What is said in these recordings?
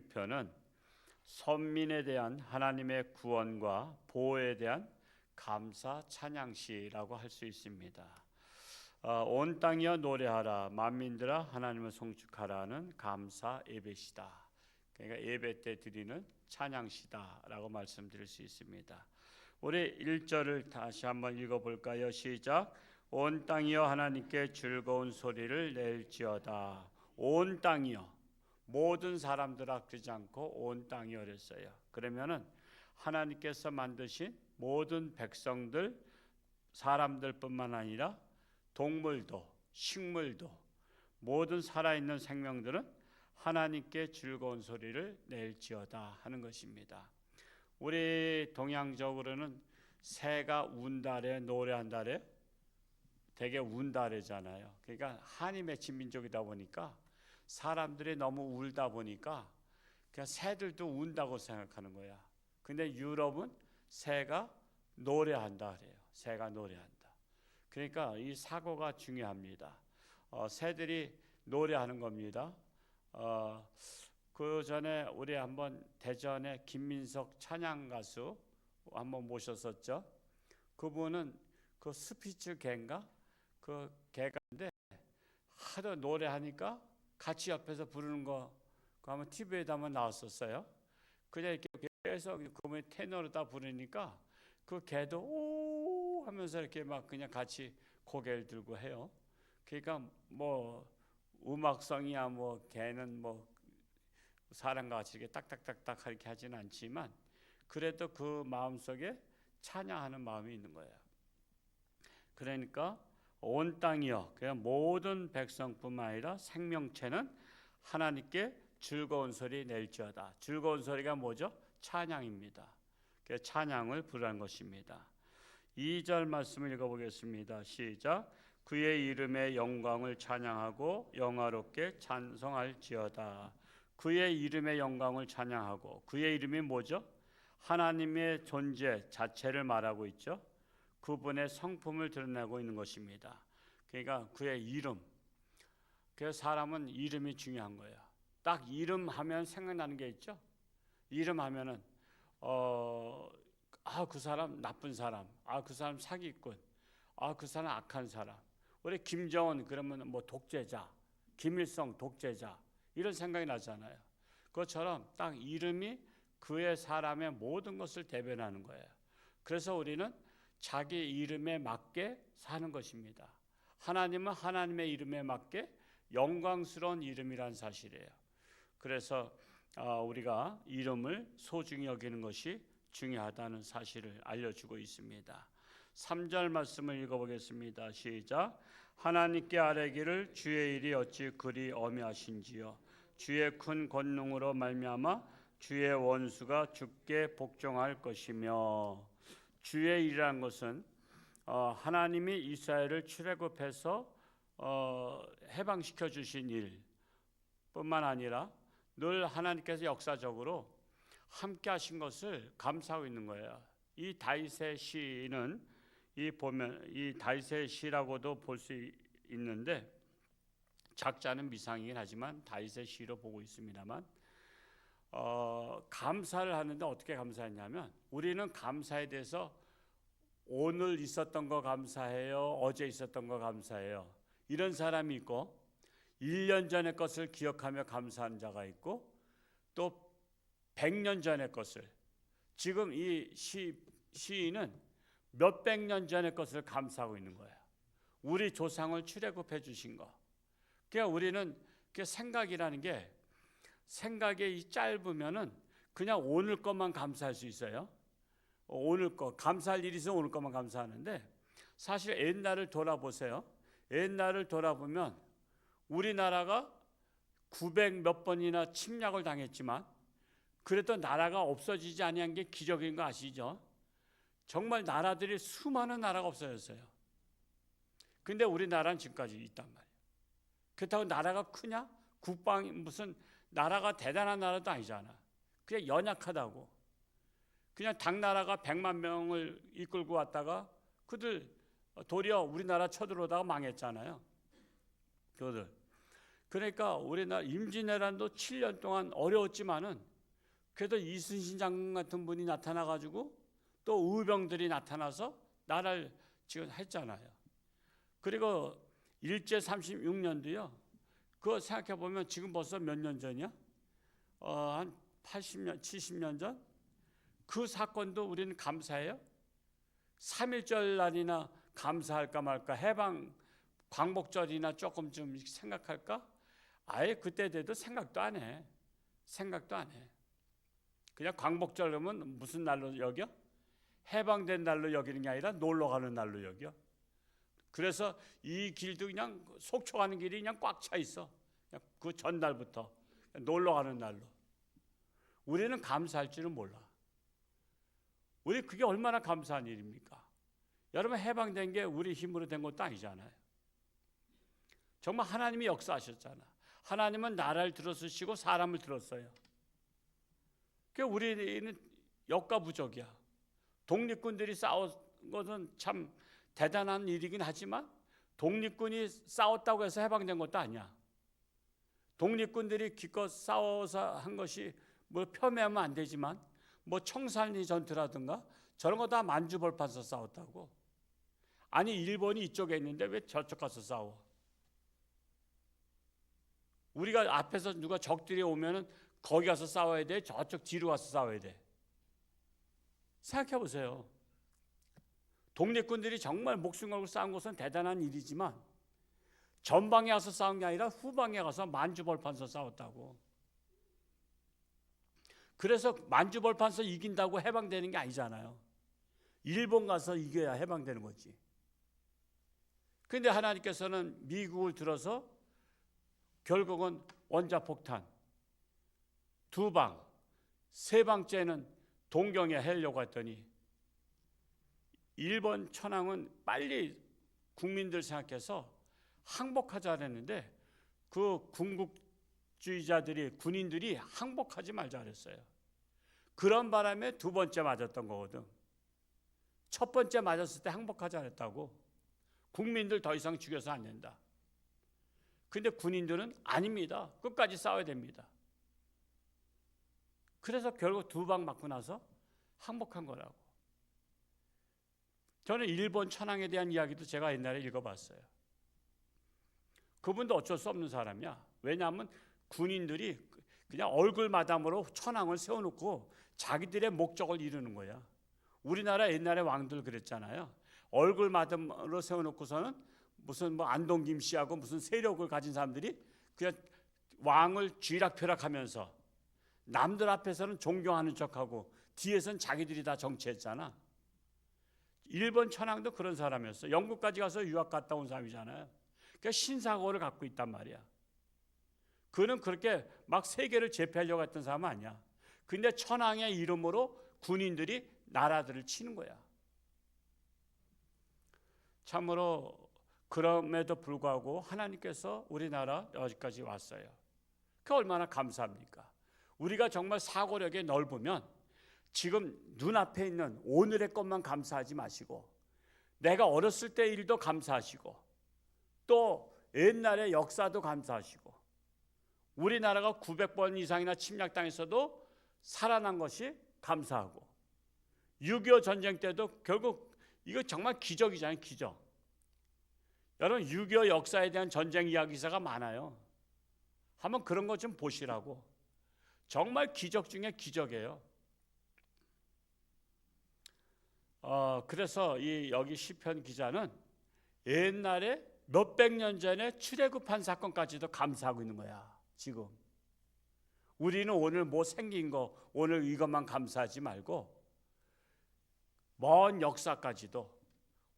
1편은 선민에 대한 하나님의 구원과 보호에 대한 감사 찬양시라고 할 수 있습니다. 온 땅이여 노래하라, 만민들아 하나님을 송축하라는 감사 예배시다. 그러니까 예배 때 드리는 찬양시다라고 말씀드릴 수 있습니다. 우리 1절을 다시 한번 읽어볼까요? 시작. 온 땅이여 하나님께 즐거운 소리를 낼지어다. 온 땅이여, 모든 사람들아 그러지 않고 온 땅이여 그랬어요. 그러면은 하나님께서 만드신 모든 백성들, 사람들뿐만 아니라 동물도 식물도 모든 살아있는 생명들은 하나님께 즐거운 소리를 낼지어다 하는 것입니다. 우리 동양적으로는 새가 운다래 노래한다래 되게 운다래잖아요. 그러니까 한이 맺힌 민족이다 보니까 사람들이 너무 울다 보니까 그냥 새들도 운다고 생각하는 거야. 근데 유럽은 새가 노래한다 그래요. 새가 노래한다. 그러니까 이 사고가 중요합니다. 새들이 노래하는 겁니다. 그 전에 우리 한번 대전에 김민석 찬양 가수 한번 모셨었죠. 그분은 그 스피츠 개인가 그 개가인데 하도 노래하니까 같이 옆에서 부르는 거 한번 TV에도 한번 나왔었어요. 그냥 이렇게 계속 그분이 테너로 다 부르니까 그 개도 오 하면서 이렇게 막 그냥 같이 고개를 들고 해요. 그러니까 뭐 음악성이야 뭐 개는 뭐 사람과 같이 이렇게 딱딱딱딱 이렇게 하지는 않지만 그래도 그 마음속에 찬양하는 마음이 있는 거예요. 그러니까 온 땅이여, 그냥 모든 백성뿐만 아니라 생명체는 하나님께 즐거운 소리 낼지어다. 즐거운 소리가 뭐죠? 찬양입니다. 찬양을 부르는 것입니다. 2절 말씀을 읽어보겠습니다. 시작. 그의 이름의 영광을 찬양하고 영화롭게 찬송할지어다. 그의 이름의 영광을 찬양하고, 그의 이름이 뭐죠? 하나님의 존재 자체를 말하고 있죠. 그분의 성품을 드러내고 있는 것입니다. 그러니까 그의 이름. 그래서 사람은 이름이 중요한 거예요. 딱 이름 하면 생각나는 게 있죠. 이름 하면은 그 사람 나쁜 사람, 그 사람 사기꾼, 그 사람 악한 사람. 우리 김정은 그러면 뭐 독재자, 김일성 독재자 이런 생각이 나잖아요. 그것처럼 딱 이름이 그의 사람의 모든 것을 대변하는 거예요. 그래서 우리는 자기 이름에 맞게 사는 것입니다. 하나님은 하나님의 이름에 맞게 영광스러운 이름이란 사실이에요. 그래서 우리가 이름을 소중히 여기는 것이 중요하다는 사실을 알려주고 있습니다. 3절 말씀을 읽어보겠습니다. 시작. 하나님께 아뢰기를 주의 일이 어찌 그리 엄히하신지요. 주의 큰 권능으로 말미암아 주의 원수가 주께 복종할 것이며. 주의 일이라는 것은 하나님이 이스라엘을 출애굽해서 해방시켜 주신 일 뿐만 아니라 늘 하나님께서 역사적으로 함께 하신 것을 감사하고 있는 거예요. 이 다윗의 시는 이 다윗의 시라고도 볼 수 있는데 작자는 미상이긴 하지만 다윗의 시로 보고 있습니다만 감사를 하는데 어떻게 감사했냐면 우리는 감사에 대해서 오늘 있었던 거 감사해요. 어제 있었던 거 감사해요. 이런 사람이 있고 1년 전의 것을 기억하며 감사하는 자가 있고 또 100년 전의 것을 지금 이 시인은 몇백 년 전의 것을 감사하고 있는 거예요. 우리 조상을 출애굽해 주신 거. 그러니까 우리는 그 생각이라는 게 생각이 짧으면은 그냥 오늘 것만 감사할 수 있어요. 오늘 것 감사할 일이 있으면 오늘 것만 감사하는데 사실 옛날을 돌아보세요. 옛날을 돌아보면 우리나라가 900 몇 번이나 침략을 당했지만 그래도 나라가 없어지지 아니한 게 기적인 거 아시죠? 정말 나라들이 수많은 나라가 없어졌어요. 근데 우리나라는 지금까지 있단 말이에요. 그렇다고 나라가 크냐? 국방이 무슨 나라가 대단한 나라도 아니잖아. 그냥 연약하다고. 그냥 당나라가 100만 명을 이끌고 왔다가 그들 도리어 우리나라 쳐들어오다가 망했잖아요. 그들. 그러니까 우리나라 임진왜란도 7년 동안 어려웠지만은 그래도 이순신 장군 같은 분이 나타나가지고 또 의병들이 나타나서 나라를 지금 했잖아요. 그리고 일제 36년도요. 그거 생각해 보면 지금 벌써 몇 년 전이야? 한 80년, 70년 전? 그 사건도 우리는 감사해요. 3.1절 날이나 감사할까 말까, 해방 광복절이나 조금 좀 생각할까? 아예 그때 돼도 생각도 안 해. 생각도 안 해. 그냥 광복절 그러면 무슨 날로 여겨? 해방된 날로 여기는 게 아니라 놀러 가는 날로 여겨. 그래서 이 길도 그냥 속초 가는 길이 그냥 꽉 차 있어. 그 전날부터 놀러 가는 날로. 우리는 감사할 줄은 몰라. 우리 그게 얼마나 감사한 일입니까? 여러분, 해방된 게 우리 힘으로 된 것도 아니잖아요. 정말 하나님이 역사하셨잖아. 하나님은 나라를 들어쓰시고 사람을 들었어요. 그러니까 우리는 역가부족이야. 독립군들이 싸운 것은 참 대단한 일이긴 하지만 독립군이 싸웠다고 해서 해방된 것도 아니야. 독립군들이 기껏 싸워서 한 것이 뭐 폄훼하면 안 되지만 뭐 청산리 전투라든가 저런 거 다 만주벌판서 싸웠다고. 아니 일본이 이쪽에 있는데 왜 저쪽 가서 싸워? 우리가 앞에서 누가 적들이 오면은 거기 가서 싸워야 돼? 저쪽 뒤로 가서 싸워야 돼? 생각해 보세요. 독립군들이 정말 목숨 걸고 싸운 것은 대단한 일이지만 전방에 가서 싸운 게 아니라 후방에 가서 만주벌판서 싸웠다고. 그래서 만주벌판서 이긴다고 해방되는 게 아니잖아요. 일본 가서 이겨야 해방되는 거지. 그런데 하나님께서는 미국을 들어서 결국은 원자폭탄 2방, 3방째는 동경에 하려고 했더니 일본 천황은 빨리 국민들 생각해서 항복하자 그랬는데 그 군국주의자들이 군인들이 항복하지 말자 그랬어요. 그런 바람에 2번째 맞았던 거거든. 첫 번째 맞았을 때 항복하자 그랬다고. 국민들 더 이상 죽여서 안 된다. 근데 군인들은 아닙니다. 끝까지 싸워야 됩니다. 그래서 결국 2방 맞고 나서 항복한 거라고. 저는 일본 천황에 대한 이야기도 제가 옛날에 읽어봤어요. 그분도 어쩔 수 없는 사람이야. 왜냐하면 군인들이 그냥 얼굴 마담으로 천황을 세워놓고 자기들의 목적을 이루는 거야. 우리나라 옛날에 왕들 그랬잖아요. 얼굴 마담으로 세워놓고서는 무슨 뭐 안동 김씨하고 무슨 세력을 가진 사람들이 그냥 왕을 쥐락펴락하면서 남들 앞에서는 존경하는 척하고 뒤에서는 자기들이 다 정치했잖아. 일본 천황도 그런 사람이었어. 영국까지 가서 유학 갔다 온 사람이잖아요. 그러니까 신사고를 갖고 있단 말이야. 그는 그렇게 막 세계를 제패하려고 했던 사람은 아니야. 근데 천황의 이름으로 군인들이 나라들을 치는 거야. 참으로 그럼에도 불구하고 하나님께서 우리나라 여기까지 왔어요. 그 얼마나 감사합니까? 우리가 정말 사고력이 넓으면 지금 눈앞에 있는 오늘의 것만 감사하지 마시고 내가 어렸을 때 일도 감사하시고 또 옛날의 역사도 감사하시고 우리나라가 900번 이상이나 침략당했어도 살아난 것이 감사하고 6.25 전쟁 때도 결국 이거 정말 기적이잖아요. 기적. 여러분 6.25 역사에 대한 전쟁 이야기사가 많아요. 한번 그런 것 좀 보시라고. 정말 기적 중에 기적이에요. 그래서 여기 시편 기자는 옛날에 몇백 년 전에 출애굽한 사건까지도 감사하고 있는 거야. 지금 우리는 오늘 뭐 생긴 거 오늘 이것만 감사하지 말고 먼 역사까지도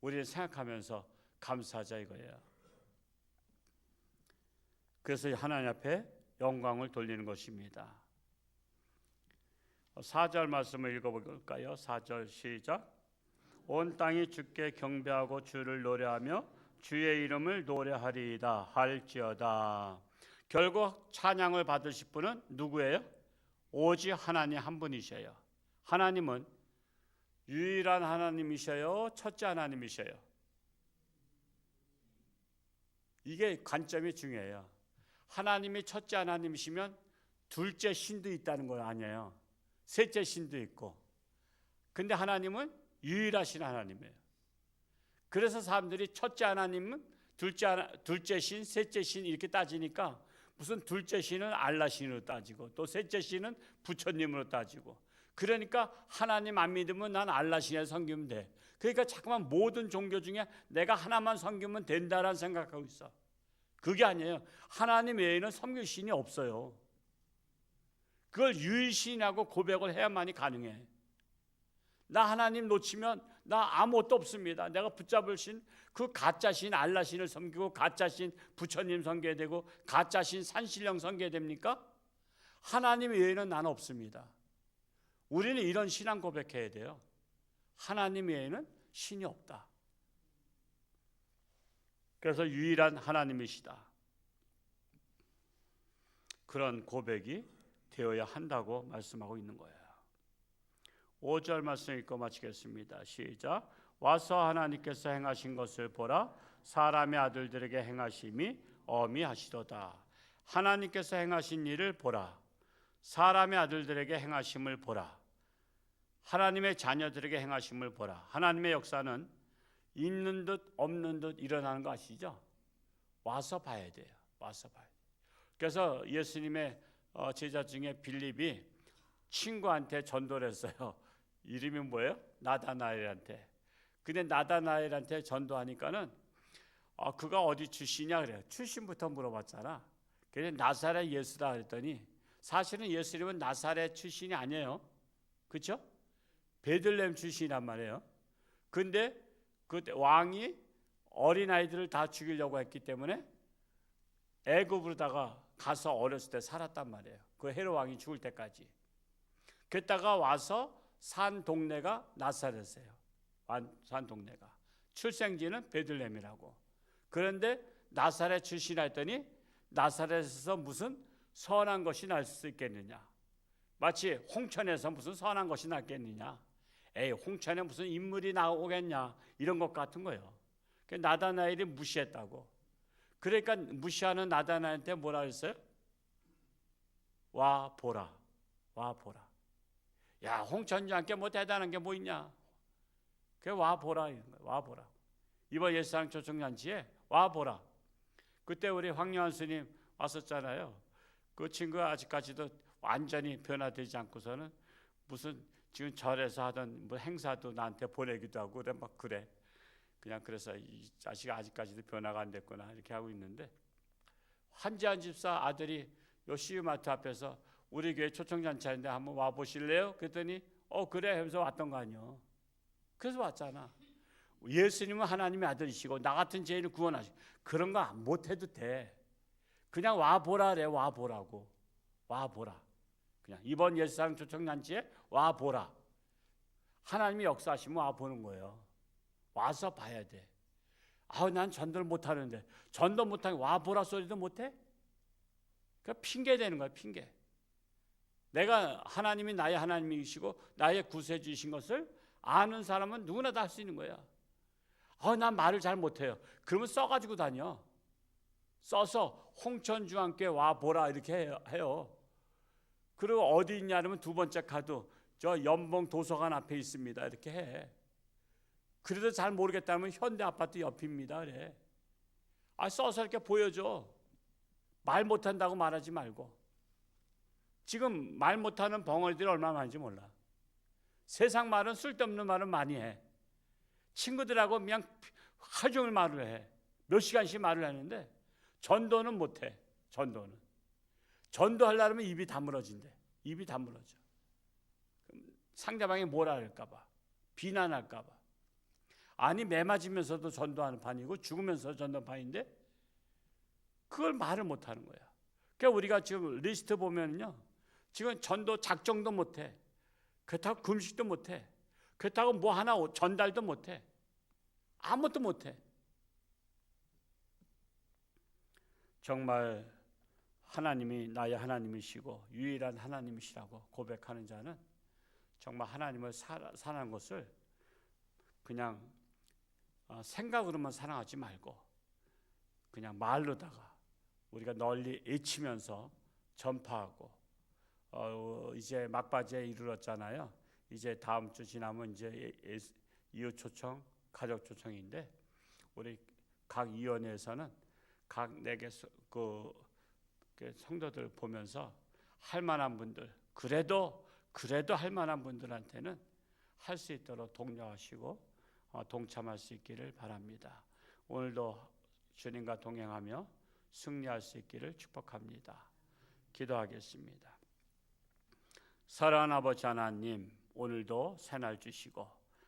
우리는 생각하면서 감사하자 이거예요. 그래서 하나님 앞에 영광을 돌리는 것입니다. 4절 말씀을 읽어볼까요? 4절 시작. 온 땅이 주께 경배하고 주를 노래하며 주의 이름을 노래하리이다 할지어다. 결국 찬양을 받으실 분은 누구예요? 오직 하나님 한 분이셔요. 하나님은 유일한 하나님이셔요? 첫째 하나님이셔요? 이게 관점이 중요해요. 하나님이 첫째 하나님이시면 둘째 신도 있다는 거 아니에요. 셋째 신도 있고. 근데 하나님은 유일하신 하나님이에요. 그래서 사람들이 첫째 하나님은 둘째 신, 셋째 신 이렇게 따지니까 무슨 둘째 신은 알라 신으로 따지고 또 셋째 신은 부처님으로 따지고, 그러니까 하나님 안 믿으면 난 알라 신에 섬기면 돼. 그러니까 자꾸만 모든 종교 중에 내가 하나만 섬기면 된다라는 생각하고 있어. 그게 아니에요. 하나님 외에는 섬길 신이 없어요. 그걸 유일신이라고 고백을 해야만이 가능해. 나 하나님 놓치면 나 아무것도 없습니다. 내가 붙잡을 신, 그 가짜신 알라신을 섬기고 가짜신 부처님 섬겨야 되고 가짜신 산신령 섬겨야 됩니까? 하나님 외에는 나는 없습니다. 우리는 이런 신앙 고백해야 돼요. 하나님 외에는 신이 없다. 그래서 유일한 하나님이시다. 그런 고백이 되어야 한다고 말씀하고 있는 거예요. 5절 말씀 읽고 마치겠습니다. 시작. 와서 하나님께서 행하신 것을 보라. 사람의 아들들에게 행하심이 어미하시도다. 하나님께서 행하신 일을 보라. 사람의 아들들에게 행하심을 보라. 하나님의 자녀들에게 행하심을 보라. 하나님의 역사는 있는 듯 없는 듯 일어나는 거 아시죠? 와서 봐야 돼요. 와서 봐야 돼요. 그래서 예수님의 제자 중에 빌립이 친구한테 전도를 했어요. 이름이 뭐예요? 나다나엘한테. 근데 나다나엘한테 전도하니까는 그가 어디 출신이냐 그래요. 출신부터 물어봤잖아. 그래서 나사렛 예수다 그랬더니 사실은 예수님은 나사렛 출신이 아니에요. 그렇죠? 베들레헴 출신이란 말이에요. 근데 그 왕이 어린아이들을 다 죽이려고 했기 때문에 애굽으로다가 가서 어렸을 때 살았단 말이에요. 그 헤롯 왕이 죽을 때까지. 그랬다가 와서 산 동네가 나사렛이에요. 산 동네가. 출생지는 베들레헴이라고. 그런데 나사렛 출신이라 했더니 나사렛에서 무슨 선한 것이 날 수 있겠느냐. 마치 홍천에서 무슨 선한 것이 났겠느냐. 에이, 홍천에 무슨 인물이 나오겠냐. 이런 것 같은 거예요. 나다나엘이 무시했다고. 그러니까 무시하는 나다나엘한테 뭐라 했어요? 와 보라. 와 보라. 야, 홍천지한테 뭐 대단한 게 뭐 있냐. 그래 와 보라. 와 보라. 이번 예수상 초청잔치에 와 보라. 그때 우리 황영환 스님 왔었잖아요. 그 친구가 아직까지도 완전히 변화되지 않고서는 무슨 지금 절에서 하던 뭐 행사도 나한테 보내기도 하고 그래 막 그래. 그냥 그래서 이 자식이 아직까지도 변화가 안 됐구나 이렇게 하고 있는데, 한지한 집사 아들이 요 시유마트 앞에서 우리 교회 초청잔치인데 한번 와 보실래요? 그랬더니 그래 하면서 왔던 거 아니요. 그래서 왔잖아. 예수님은 하나님의 아들이시고 나 같은 죄인을 구원하시고 그런 거 못 해도 돼. 그냥 와 보라래. 와 보라고. 와 보라. 그냥 이번 예수상 초청잔치에 와 보라. 하나님이 역사하시면 와 보는 거예요. 와서 봐야 돼. 난 전도를 못 하는데. 전도 못 하면 와 보라 소리도 못 해? 그러니까 핑계 대는 거야, 핑계. 내가 하나님이 나의 하나님이시고 나의 구세주이신 것을 아는 사람은 누구나 다 할 수 있는 거야. 난 말을 잘 못해요. 그러면 써가지고 다녀. 써서 홍천중앙교회 와 보라 이렇게 해요. 그리고 어디 있냐면 두 번째 카드 저 연봉 도서관 앞에 있습니다 이렇게 해. 그래도 잘 모르겠다면 현대아파트 옆입니다 그래. 써서 이렇게 보여줘. 말 못한다고 말하지 말고. 지금 말 못하는 벙어리들이 얼마나 많은지 몰라. 세상 말은 쓸데없는 말은 많이 해. 친구들하고 그냥 하루 종일 말을 해. 몇 시간씩 말을 하는데 전도는 못해. 전도하려면 입이 다물어진대. 입이 다물어져. 상대방이 뭐라 할까 봐. 비난할까 봐. 아니 매 맞으면서도 전도하는 판이고 죽으면서 전도하는 판인데 그걸 말을 못하는 거야. 그러니까 우리가 지금 리스트 보면요, 지금 전도 작정도 못해. 그렇다고 금식도 못해. 그렇다고 뭐 하나 전달도 못해. 아무것도 못해. 정말 하나님이 나의 하나님이시고 유일한 하나님이시라고 고백하는 자는 정말 하나님을 사랑하는 것을 그냥 생각으로만 사랑하지 말고 그냥 말로다가 우리가 널리 외치면서 전파하고 이제 막바지에 이르렀잖아요. 이제 다음 주 지나면 이제 이웃 초청, 가족 초청인데 우리 각 위원회에서는 각 내게 그 성도들 보면서 할 만한 분들 그래도 할 만한 분들한테는 할 수 있도록 독려하시고 동참할 수 있기를 바랍니다. 오늘도 주님과 동행하며 승리할 수 있기를 축복합니다. 기도하겠습니다. 사랑하는 아버지 하나님, 오늘도 새날 주시고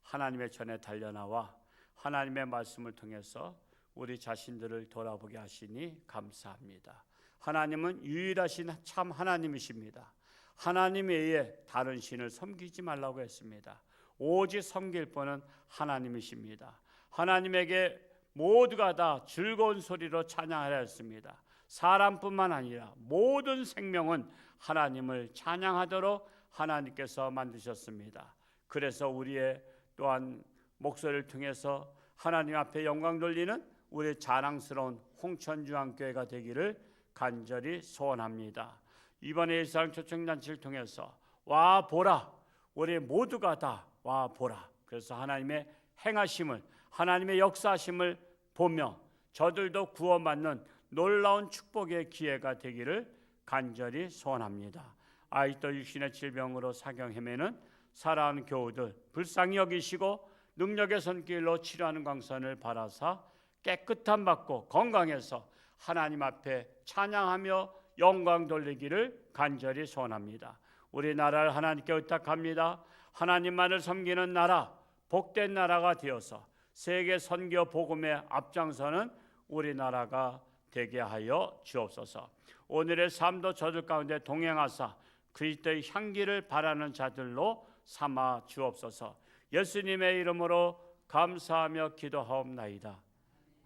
하나님의 전에 달려나와 하나님의 말씀을 통해서 우리 자신들을 돌아보게 하시니 감사합니다. 하나님은 유일하신 참 하나님이십니다. 하나님 외에 다른 신을 섬기지 말라고 했습니다. 오직 섬길 분은 하나님이십니다. 하나님에게 모두가 다 즐거운 소리로 찬양하려 했습니다. 사람뿐만 아니라 모든 생명은 하나님을 찬양하도록 하나님께서 만드셨습니다. 그래서 우리의 또한 목소리를 통해서 하나님 앞에 영광 돌리는 우리의 자랑스러운 홍천중앙교회가 되기를 간절히 소원합니다. 이번에 일상 초청잔치를 통해서 와 보라, 우리 모두가 다 와 보라. 그래서 하나님의 행하심을, 하나님의 역사하심을 보며 저들도 구원받는 놀라운 축복의 기회가 되기를 간절히 소원합니다. 아직도 육신의 질병으로 사경 헤매는 사랑하는 교우들 불쌍히 여기시고 능력의 손길로 치료하는 광선을 바라사 깨끗함 받고 건강해서 하나님 앞에 찬양하며 영광 돌리기를 간절히 소원합니다. 우리나라를 하나님께 의탁합니다. 하나님만을 섬기는 나라, 복된 나라가 되어서 세계 선교 복음에 앞장서는 우리나라가 되게 하여 주옵소서. 오늘의 삶도 저들 가운데 동행하사 그리스도의 향기를 바라는 자들로 삼아 주옵소서. 예수님의 이름으로 감사하며 기도하옵나이다.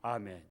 아멘.